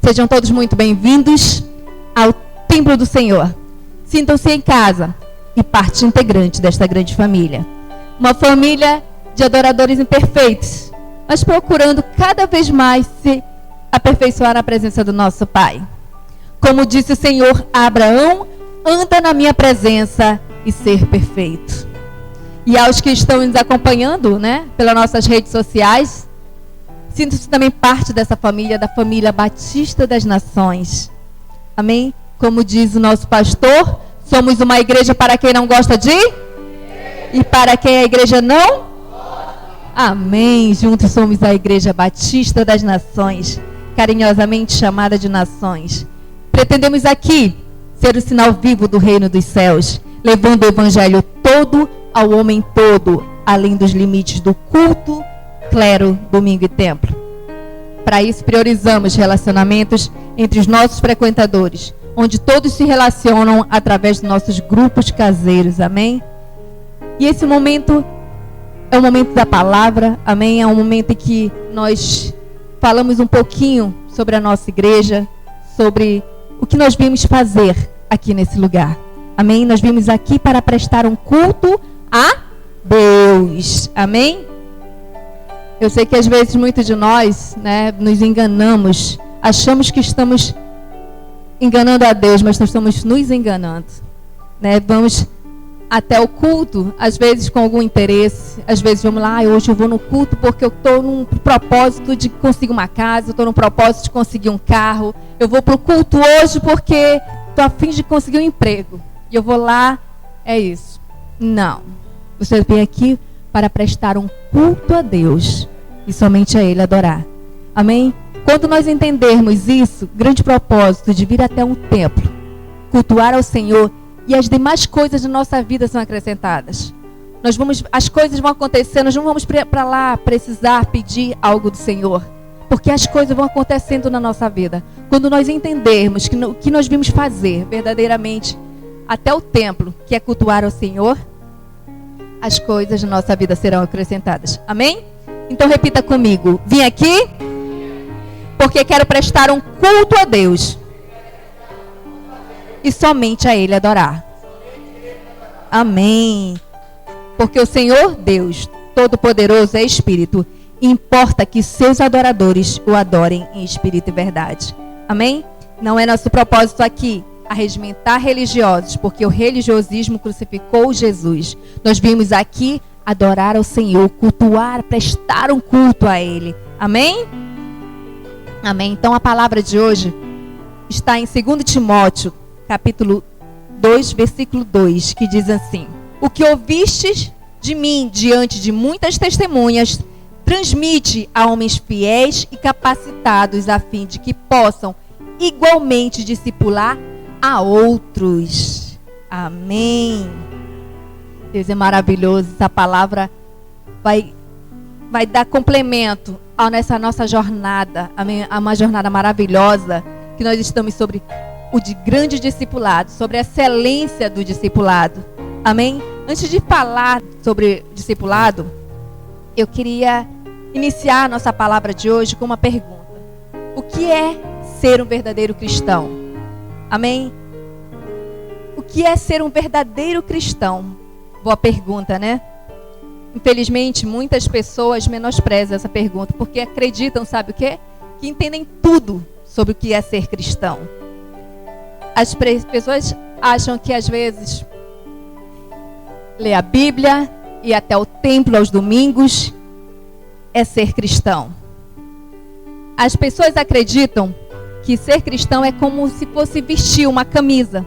Sejam todos muito bem-vindos ao Templo do Senhor. Sintam-se em casa e parte integrante desta grande família. Uma família de adoradores imperfeitos, mas procurando cada vez mais se aperfeiçoar na presença do nosso Pai. Como disse o Senhor a Abraão, anda na minha presença e ser perfeito. E aos que estão nos acompanhando, pelas nossas redes sociais, sinto-se também parte dessa família, da família Batista das Nações. Amém? Como diz o nosso pastor, somos uma igreja para quem não gosta de? E para quem a igreja não? Amém. Juntos somos a Igreja Batista das Nações, carinhosamente chamada de Nações. Pretendemos aqui ser o sinal vivo do reino dos céus, levando o evangelho todo ao homem todo, além dos limites do culto, clero, domingo e templo. Para isso, priorizamos relacionamentos entre os nossos frequentadores, onde todos se relacionam através dos nossos grupos caseiros, amém? E esse momento é o momento da palavra, amém? É um momento em que nós falamos um pouquinho sobre a nossa igreja, sobre o que nós viemos fazer aqui nesse lugar, amém? Nós viemos aqui para prestar um culto a Deus, amém? Eu sei que às vezes muitos de nós, nos enganamos, achamos que estamos enganando a Deus, mas nós estamos nos enganando, Vamos até o culto, às vezes com algum interesse, às vezes vamos lá, hoje eu vou no culto porque eu estou num propósito de conseguir uma casa, eu estou num propósito de conseguir um carro, eu vou para o culto hoje porque estou a fim de conseguir um emprego, e eu vou lá, é isso. Não, você vem aqui para prestar um culto a Deus e somente a Ele adorar. Amém? Quando nós entendermos isso, grande propósito de vir até um templo, cultuar ao Senhor, e as demais coisas da nossa vida são acrescentadas. As coisas vão acontecer, nós não vamos para lá precisar pedir algo do Senhor, porque as coisas vão acontecendo na nossa vida. Quando nós entendermos o que nós vimos fazer verdadeiramente até o templo, que é cultuar ao Senhor, as coisas da nossa vida serão acrescentadas. Amém? Então repita comigo. Vim aqui porque quero prestar um culto a Deus e somente a Ele adorar. Amém. Porque o Senhor Deus Todo-Poderoso é Espírito, e importa que seus adoradores o adorem em espírito e verdade. Amém? Não é nosso propósito aqui arregimentar religiosos, porque o religiosismo crucificou Jesus. Nós vimos aqui adorar ao Senhor, cultuar, prestar um culto a Ele. Amém? Amém. Então a palavra de hoje está em 2 Timóteo, capítulo 2, versículo 2, que diz assim: o que ouvistes de mim diante de muitas testemunhas, transmite a homens fiéis e capacitados, a fim de que possam igualmente discipular a outros. Amém. Deus é maravilhoso. Essa palavra vai dar complemento a nossa jornada, a uma jornada maravilhosa que nós estamos sobre o de grande discipulado, sobre a excelência do discipulado. Amém? Antes de falar sobre discipulado, eu queria iniciar a nossa palavra de hoje com uma pergunta: o que é ser um verdadeiro cristão? Amém? O que é ser um verdadeiro cristão? Boa pergunta, né? Infelizmente, muitas pessoas menosprezam essa pergunta, porque acreditam, sabe o quê? Que entendem tudo sobre o que é ser cristão. As pessoas acham que às vezes ler a Bíblia, ir até o templo aos domingos é ser cristão. As pessoas acreditam que ser cristão é como se fosse vestir uma camisa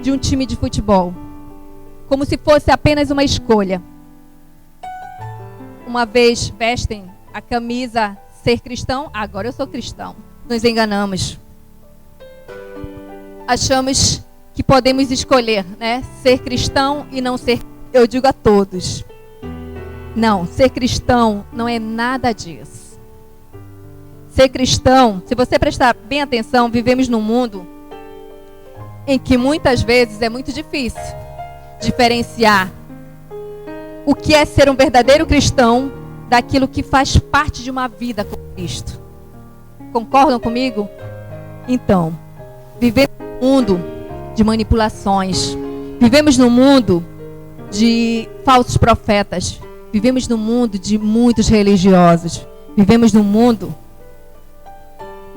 de um time de futebol, como se fosse apenas uma escolha. Uma vez vestem a camisa ser cristão, agora eu sou cristão. Nos enganamos. Achamos que podemos escolher, ser cristão e não ser, eu digo a todos. Não, ser cristão não é nada disso. Ser cristão, se você prestar bem atenção, vivemos num mundo em que muitas vezes é muito difícil diferenciar o que é ser um verdadeiro cristão daquilo que faz parte de uma vida com Cristo. Concordam comigo? Então, vivemos num mundo de manipulações. Vivemos num mundo de falsos profetas. Vivemos num mundo de muitos religiosos. Vivemos num mundo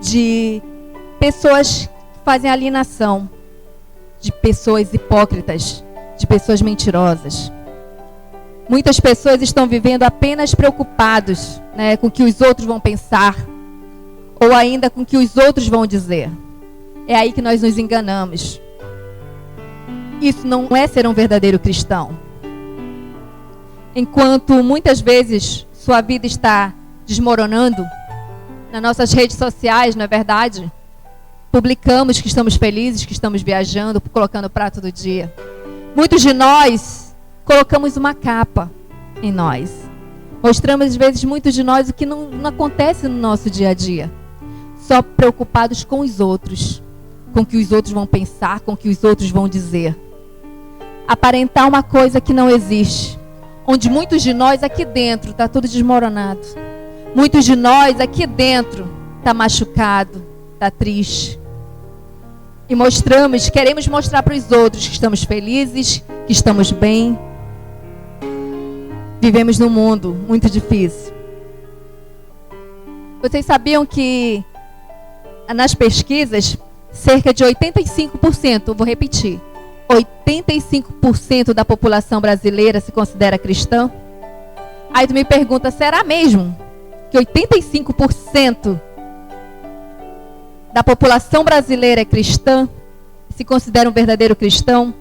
de pessoas que fazem alienação, de pessoas hipócritas, de pessoas mentirosas. Muitas pessoas estão vivendo apenas preocupados, né, com o que os outros vão pensar, ou ainda com o que os outros vão dizer. É aí que nós nos enganamos. Isso não é ser um verdadeiro cristão. Enquanto muitas vezes sua vida está desmoronando, nas nossas redes sociais, não é verdade? Publicamos que estamos felizes, que estamos viajando, colocando o prato do dia. Muitos de nós colocamos uma capa em nós. Mostramos, às vezes, muitos de nós o que não acontece no nosso dia a dia. Só preocupados com os outros, com o que os outros vão pensar, com o que os outros vão dizer. Aparentar uma coisa que não existe. Onde muitos de nós aqui dentro está tudo desmoronado. Muitos de nós aqui dentro está machucado, está triste. E queremos mostrar para os outros que estamos felizes, que estamos bem. Vivemos num mundo muito difícil. Vocês sabiam que nas pesquisas, cerca de 85%, vou repetir, 85% da população brasileira se considera cristã? Aí tu me pergunta, será mesmo que 85% da população brasileira é cristã? Se considera um verdadeiro cristão?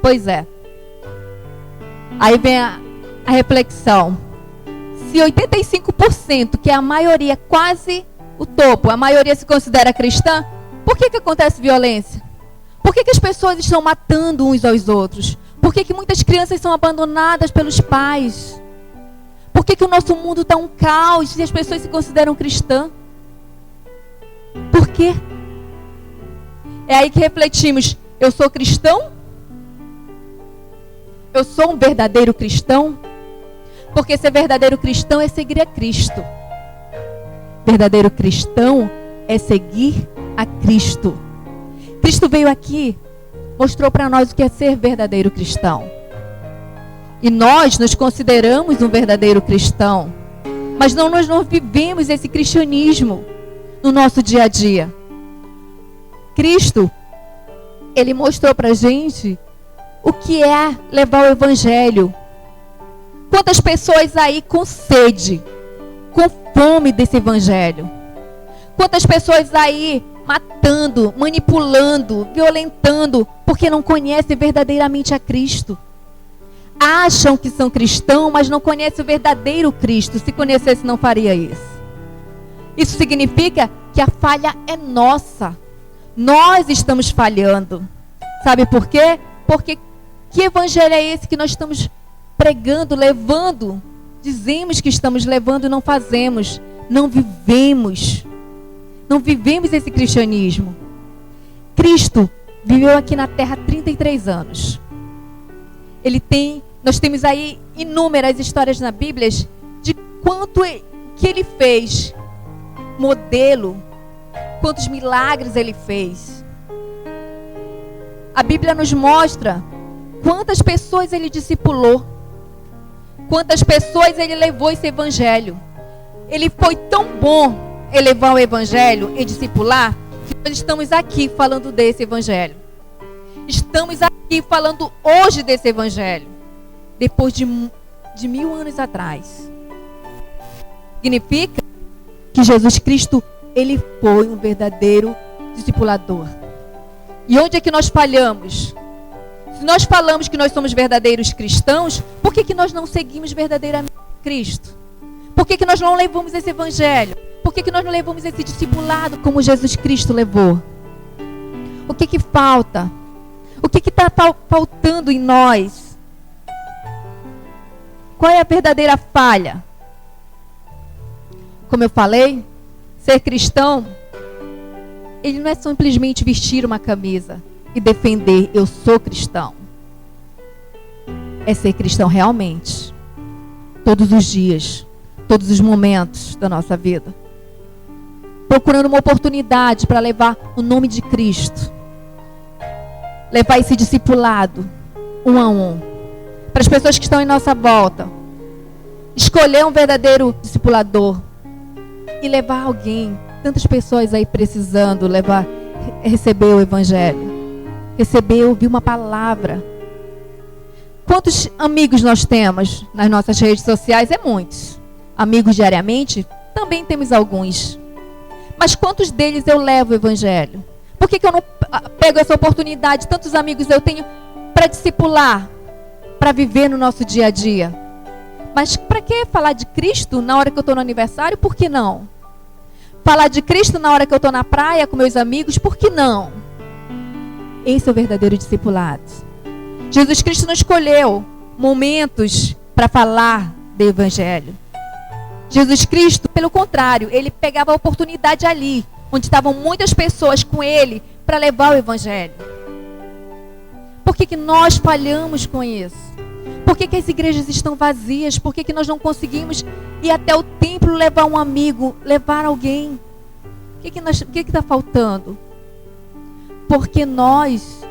Pois é. Aí vem a reflexão. Se 85%, que é a maioria, quase o topo, a maioria se considera cristã, por que acontece violência? Por que as pessoas estão matando uns aos outros? Por que muitas crianças são abandonadas pelos pais? Por que o nosso mundo está um caos se as pessoas se consideram cristãs? Por quê? É aí que refletimos. Eu sou cristão? Eu sou um verdadeiro cristão? Porque ser verdadeiro cristão é seguir a Cristo. Verdadeiro cristão é seguir a Cristo. Cristo veio aqui, mostrou para nós o que é ser verdadeiro cristão. E nós nos consideramos um verdadeiro cristão. Mas nós não vivemos esse cristianismo no nosso dia a dia. Cristo, Ele mostrou para a gente o que é levar o Evangelho. Quantas pessoas aí com sede, com fome desse Evangelho? Quantas pessoas aí matando, manipulando, violentando, porque não conhecem verdadeiramente a Cristo? Acham que são cristãos, mas não conhecem o verdadeiro Cristo. Se conhecesse, não faria isso. Isso significa que a falha é nossa. Nós estamos falhando. Sabe por quê? Porque que evangelho é esse que nós estamos pregando, levando? Dizemos que estamos levando e não fazemos. Não vivemos. Não vivemos esse cristianismo. Cristo viveu aqui na terra 33 anos. Nós temos aí inúmeras histórias na Bíblia de quanto que Ele fez. Modelo, quantos milagres Ele fez. A Bíblia nos mostra quantas pessoas Ele discipulou, quantas pessoas Ele levou esse Evangelho. Ele foi tão bom em levar o Evangelho e discipular, que nós estamos aqui falando desse Evangelho. Estamos aqui falando hoje desse Evangelho, depois de 1000 anos atrás. Significa que Jesus Cristo, Ele foi um verdadeiro discipulador. E onde é que nós falhamos? Se nós falamos que nós somos verdadeiros cristãos, por que nós não seguimos verdadeiramente Cristo? Por que nós não levamos esse Evangelho? Por que nós não levamos esse discipulado como Jesus Cristo levou? O que falta? O que está faltando em nós? Qual é a verdadeira falha? Como eu falei, ser cristão, ele não é simplesmente vestir uma camisa e defender, eu sou cristão. É ser cristão realmente. Todos os dias, todos os momentos da nossa vida. procurando uma oportunidade para levar o nome de Cristo. Levar esse discipulado, um a um. Para as pessoas que estão em nossa volta. Escolher um verdadeiro discipulador. E levar alguém. Tantas pessoas aí precisando receber o Evangelho. Receber, ouvir uma palavra. Quantos amigos nós temos nas nossas redes sociais? É muitos. Amigos diariamente? Também temos alguns. Mas quantos deles eu levo o Evangelho? Por que eu não pego essa oportunidade? Tantos amigos eu tenho para discipular, para viver no nosso dia a dia. Mas para que falar de Cristo na hora que eu estou no aniversário? Por que não? Falar de Cristo na hora que eu estou na praia com meus amigos? Por que não? Esse é o verdadeiro discipulado. Jesus Cristo não escolheu momentos para falar do Evangelho. Jesus Cristo, pelo contrário, ele pegava a oportunidade ali, onde estavam muitas pessoas com ele, para levar o Evangelho. Por que nós falhamos com isso? Por que as igrejas estão vazias? Por que nós não conseguimos ir até o templo, levar um amigo, levar alguém? O que está faltando? Porque nós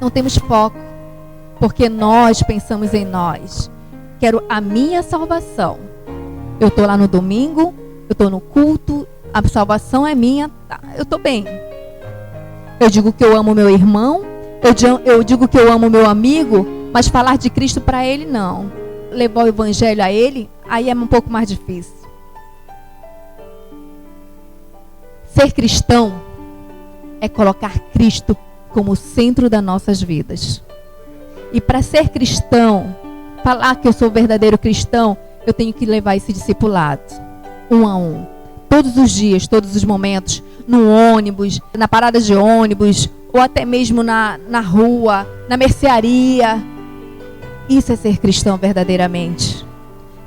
não temos foco. Porque nós pensamos em nós. Quero a minha salvação. Eu estou lá no domingo, eu estou no culto, a salvação é minha, tá, eu estou bem. Eu digo que eu amo meu irmão, eu digo que eu amo meu amigo, mas falar de Cristo para ele, não. Levar o Evangelho a ele, aí é um pouco mais difícil. Ser cristão é colocar Cristo como o centro das nossas vidas. E para ser cristão, falar que eu sou verdadeiro cristão, eu tenho que levar esse discipulado, um a um. Todos os dias, todos os momentos, no ônibus, na parada de ônibus, ou até mesmo na rua, na mercearia. Isso é ser cristão verdadeiramente.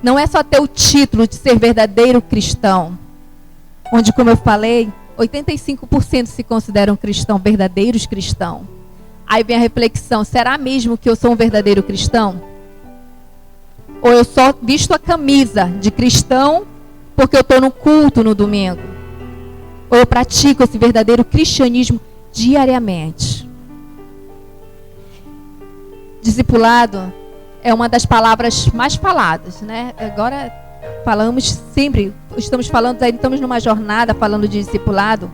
Não é só ter o título de ser verdadeiro cristão, onde, como eu falei, 85% se consideram cristão, verdadeiros cristãos. Aí vem a reflexão, será mesmo que eu sou um verdadeiro cristão? Ou eu só visto a camisa de cristão porque eu estou no culto no domingo? Ou eu pratico esse verdadeiro cristianismo diariamente? Discipulado é uma das palavras mais faladas, né? Agora falamos sempre, estamos numa jornada falando de discipulado.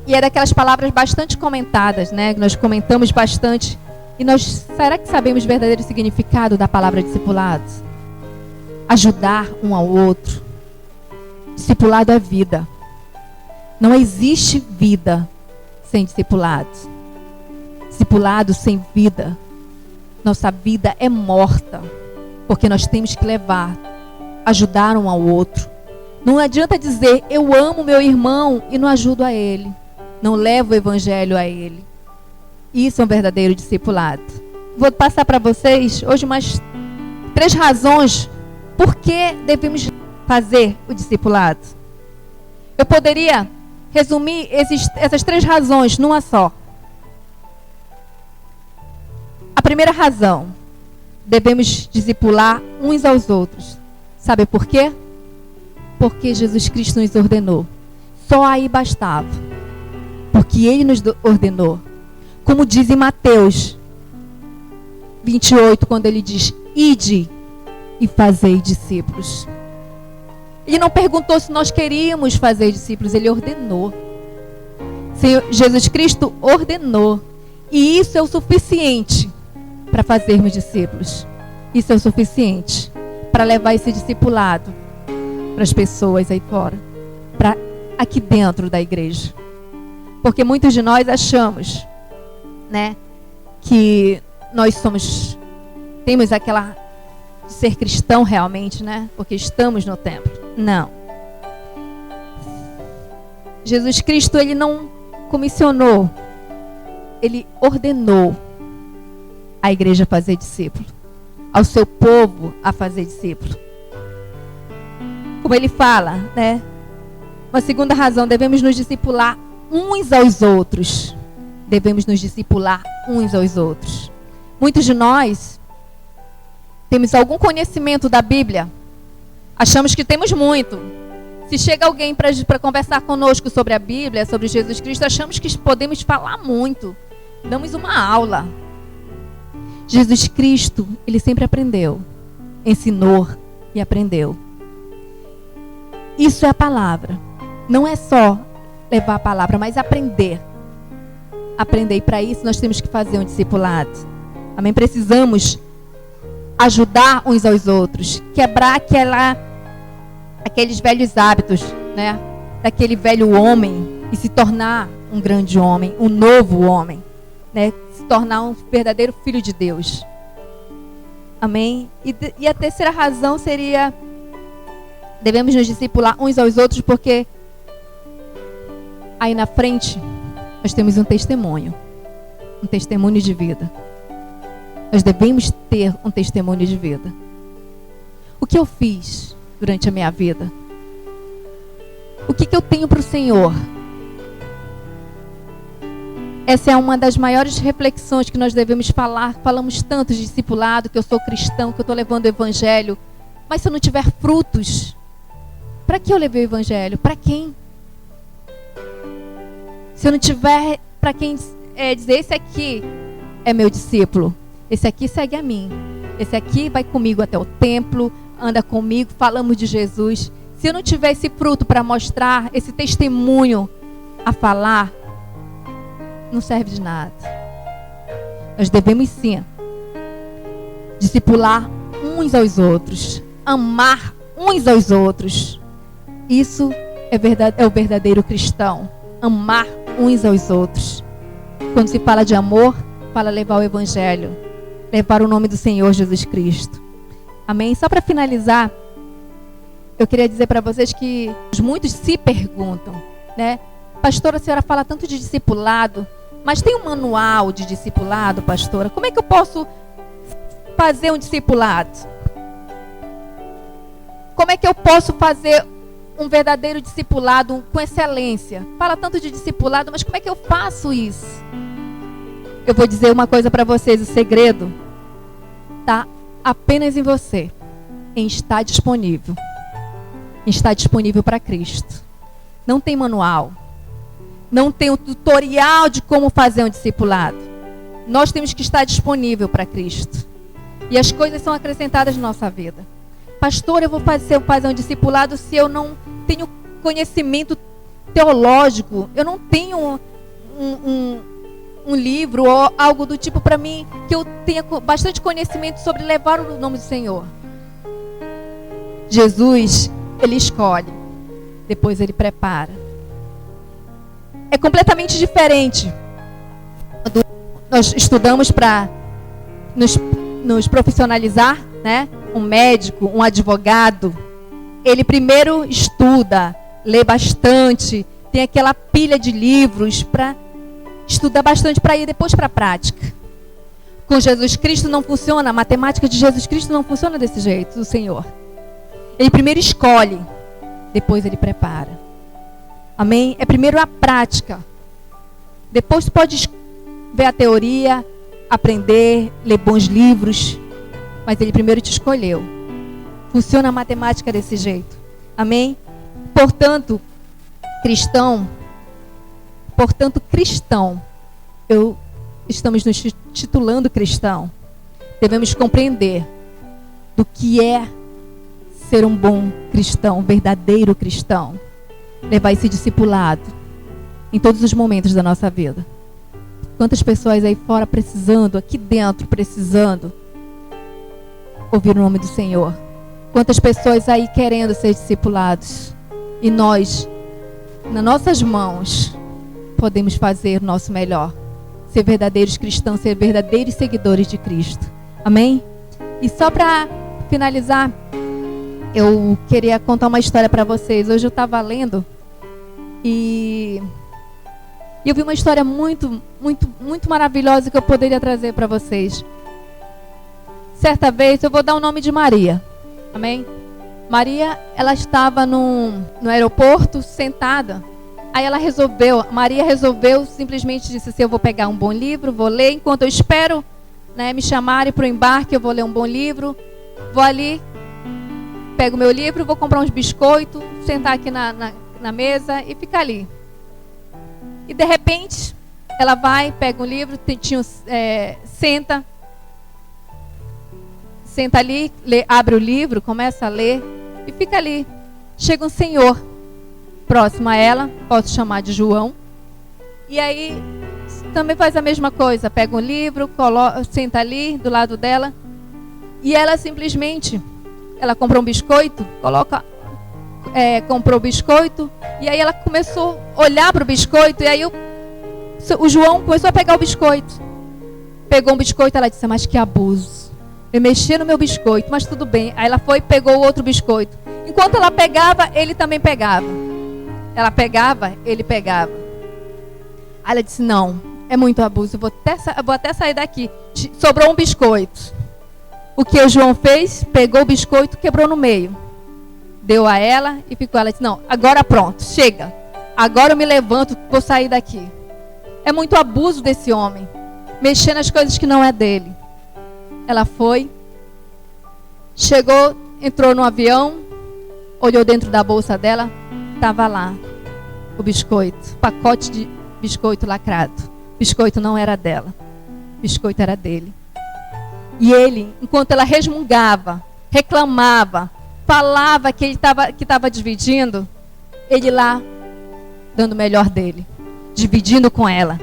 E é daquelas palavras bastante comentadas, né? Nós comentamos bastante. E será que sabemos o verdadeiro significado da palavra discipulado? Ajudar um ao outro. Discipulado é vida. Não existe vida sem discipulado. Discipulado sem vida. Nossa vida é morta. Porque nós temos que ajudar um ao outro. Não adianta dizer, eu amo meu irmão e não ajudo a ele. Não levo o Evangelho a ele. Isso é um verdadeiro discipulado. Vou passar para vocês hoje umas 3 razões por que devemos fazer o discipulado. Eu poderia resumir essas 3 razões numa só. A primeira razão, devemos discipular uns aos outros. Sabe por quê? Porque Jesus Cristo nos ordenou. Só aí bastava. Porque Ele nos ordenou. Como diz em Mateus 28, quando Ele diz, ide e fazei discípulos. Ele não perguntou se nós queríamos fazer discípulos, Ele ordenou. Jesus Cristo ordenou. E isso é o suficiente para fazermos discípulos. Isso é o suficiente para levar esse discipulado para as pessoas aí fora, para aqui dentro da igreja. Porque muitos de nós achamos, né, que nós temos aquela de ser cristão realmente, né, porque estamos no templo. Não. Jesus Cristo, Ele não comissionou, Ele ordenou a igreja a fazer discípulo, ao seu povo a fazer discípulo. Como Ele fala, né, uma segunda razão, devemos nos discipular uns aos outros. Devemos nos discipular uns aos outros. Muitos de nós temos algum conhecimento da Bíblia. Achamos que temos muito. Se chega alguém para conversar conosco sobre a Bíblia, sobre Jesus Cristo, achamos que podemos falar muito. Damos uma aula. Jesus Cristo, ele sempre aprendeu, ensinou e aprendeu. Isso é a palavra. Não é só levar a palavra, mas aprender. Aprender. E para isso nós temos que fazer um discipulado. Amém? Precisamos ajudar uns aos outros. Quebrar aqueles velhos hábitos, né? Daquele velho homem e se tornar um grande homem, um novo homem, né? Se tornar um verdadeiro filho de Deus. Amém? E a terceira razão seria: devemos nos discipular uns aos outros, porque aí na frente nós temos um testemunho de vida. Nós devemos ter um testemunho de vida. O que eu fiz durante a minha vida? O que eu tenho para o Senhor? Essa é uma das maiores reflexões que nós devemos falar. Falamos tanto de discipulado, que eu sou cristão, que eu estou levando o evangelho. Mas se eu não tiver frutos, para que eu levei o evangelho? Para quem? Se eu não tiver para quem dizer, esse aqui é meu discípulo, esse aqui segue a mim, esse aqui vai comigo até o templo, anda comigo, falamos de Jesus. Se eu não tiver esse fruto para mostrar, esse testemunho a falar, não serve de nada. Nós devemos sim discipular uns aos outros, amar uns aos outros. Isso é o verdadeiro cristão. Amar uns aos outros. Quando se fala de amor, fala levar o evangelho, levar o nome do Senhor Jesus Cristo. Amém? Só para finalizar, eu queria dizer para vocês que muitos se perguntam, né? Pastora, a senhora fala tanto de discipulado, mas tem um manual de discipulado, pastora? Como é que eu posso fazer um discipulado? Como é que eu posso fazer um verdadeiro discipulado com excelência? Fala tanto de discipulado, mas como é que eu faço isso? Eu vou dizer uma coisa para vocês: o segredo está apenas em você, em estar disponível. Em estar disponível para Cristo. Não tem manual. Não tem um tutorial de como fazer um discipulado. Nós temos que estar disponível para Cristo. E as coisas são acrescentadas na nossa vida. Pastor, eu vou fazer um discipulado se eu não tenho conhecimento teológico. Eu não tenho um livro ou algo do tipo para mim, que eu tenha bastante conhecimento sobre levar o nome do Senhor. Jesus, ele escolhe, depois ele prepara. É completamente diferente. Quando nós estudamos para nos profissionalizar, né? Um médico, um advogado, ele primeiro estuda, lê bastante, tem aquela pilha de livros para estudar bastante para ir depois para a prática. Com Jesus Cristo não funciona, a matemática de Jesus Cristo não funciona desse jeito, o Senhor. Ele primeiro escolhe, depois ele prepara. Amém? É primeiro a prática. Depois tu pode ver a teoria, aprender, ler bons livros, mas ele primeiro te escolheu. Funciona a matemática desse jeito. Amém? Portanto, cristão, estamos nos titulando cristão. Devemos compreender do que é ser um bom cristão, um verdadeiro cristão. Levar esse discipulado em todos os momentos da nossa vida. Quantas pessoas aí fora precisando, aqui dentro precisando ouvir o nome do Senhor. Quantas pessoas aí querendo ser discipulados. E nós, nas nossas mãos, podemos fazer o nosso melhor. Ser verdadeiros cristãos, ser verdadeiros seguidores de Cristo. Amém? E só para finalizar, eu queria contar uma história para vocês. Hoje eu estava lendo e eu vi uma história muito, muito, muito maravilhosa que eu poderia trazer para vocês. Certa vez, eu vou dar o nome de Maria. Amém? Maria, ela estava no aeroporto, sentada. Aí Maria resolveu, simplesmente disse assim: eu vou pegar um bom livro, vou ler. Enquanto eu espero, né, me chamarem para o embarque, eu vou ler um bom livro. Vou ali, pego meu livro, vou comprar uns biscoitos, sentar aqui na mesa e ficar ali. E de repente, ela vai, pega um livro, senta ali, abre o livro, começa a ler e fica ali. Chega um senhor próximo a ela, posso chamar de João, e aí também faz a mesma coisa, pega um livro, senta ali do lado dela, e ela simplesmente, ela comprou um biscoito, comprou o biscoito, e aí ela começou a olhar para o biscoito, e aí o João começou a pegar o biscoito. Pegou um biscoito, ela disse, mas que abuso. Eu mexi no meu biscoito, mas tudo bem. Aí ela foi e pegou o outro biscoito. Enquanto ela pegava, ele também pegava. Ela pegava, ele pegava. Aí ela disse, não, é muito abuso, eu vou até sair daqui. Sobrou um biscoito. O que o João fez? Pegou o biscoito, quebrou no meio. Deu a ela e ficou. Ela disse, não, agora pronto, chega. Agora eu me levanto, vou sair daqui. É muito abuso desse homem. Mexer nas coisas que não é dele. Ela foi. Chegou, entrou no avião. Olhou dentro da bolsa dela. Estava lá o biscoito. Pacote de biscoito lacrado. Biscoito não era dela. Biscoito era dele. E ele, enquanto ela resmungava, reclamava, falava que estava dividindo, ele lá, dando o melhor dele, dividindo com ela.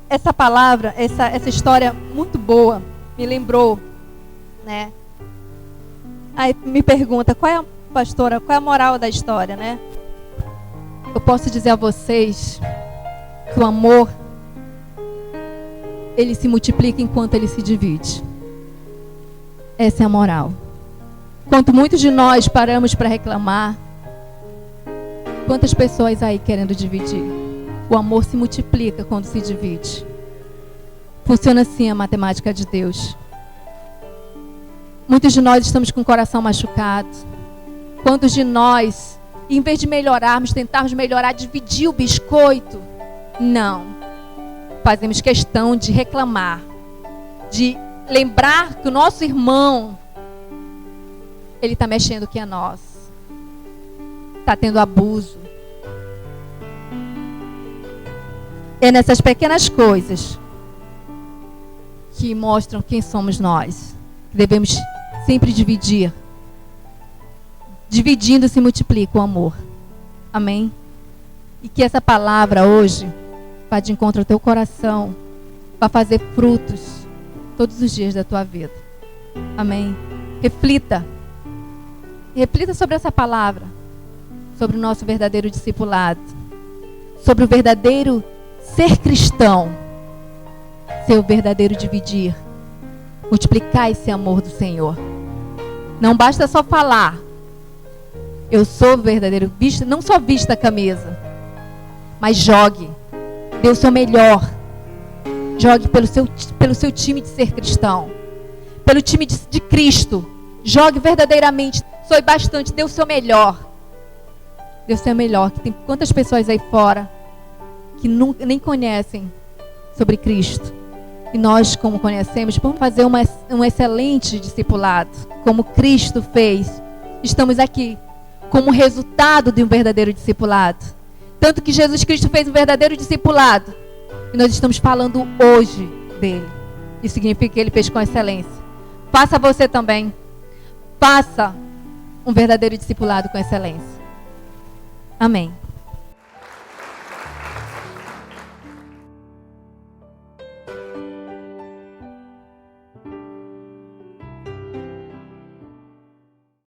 Essa palavra, essa história muito boa, me lembrou, né? Aí me pergunta, pastora, qual é a moral da história, né? Eu posso dizer a vocês que o amor, ele se multiplica enquanto ele se divide. Essa é a moral. Enquanto muitos de nós paramos para reclamar, quantas pessoas aí querendo dividir? O amor se multiplica quando se divide. Funciona assim a matemática de Deus. Muitos de nós estamos com o coração machucado. Quantos de nós, em vez de melhorarmos, tentarmos melhorar, dividir o biscoito? Não. Fazemos questão de reclamar, de lembrar que o nosso irmão, ele está mexendo que é nós. Está tendo abuso. É nessas pequenas coisas que mostram quem somos nós. Devemos sempre dividir. Dividindo se multiplica o amor. Amém? E que essa palavra hoje vá de encontro ao teu coração, vai fazer frutos todos os dias da tua vida. Amém? Reflita. Reflita sobre essa palavra, sobre o nosso verdadeiro discipulado, sobre o verdadeiro ser cristão, ser o verdadeiro dividir, multiplicar esse amor do Senhor. Não basta só falar, eu sou o verdadeiro, não só vista a camisa, mas jogue, dê o seu melhor, jogue pelo seu time de ser cristão, pelo time de Cristo, jogue verdadeiramente, soe bastante, dê o seu melhor. Dê o seu melhor, que tem quantas pessoas aí fora que nem conhecem sobre Cristo. E nós, como conhecemos, vamos fazer um excelente discipulado, como Cristo fez. Estamos aqui como resultado de um verdadeiro discipulado. Tanto que Jesus Cristo fez um verdadeiro discipulado. E nós estamos falando hoje dele. Isso significa que ele fez com excelência. Faça você também. Faça um verdadeiro discipulado com excelência. Amém.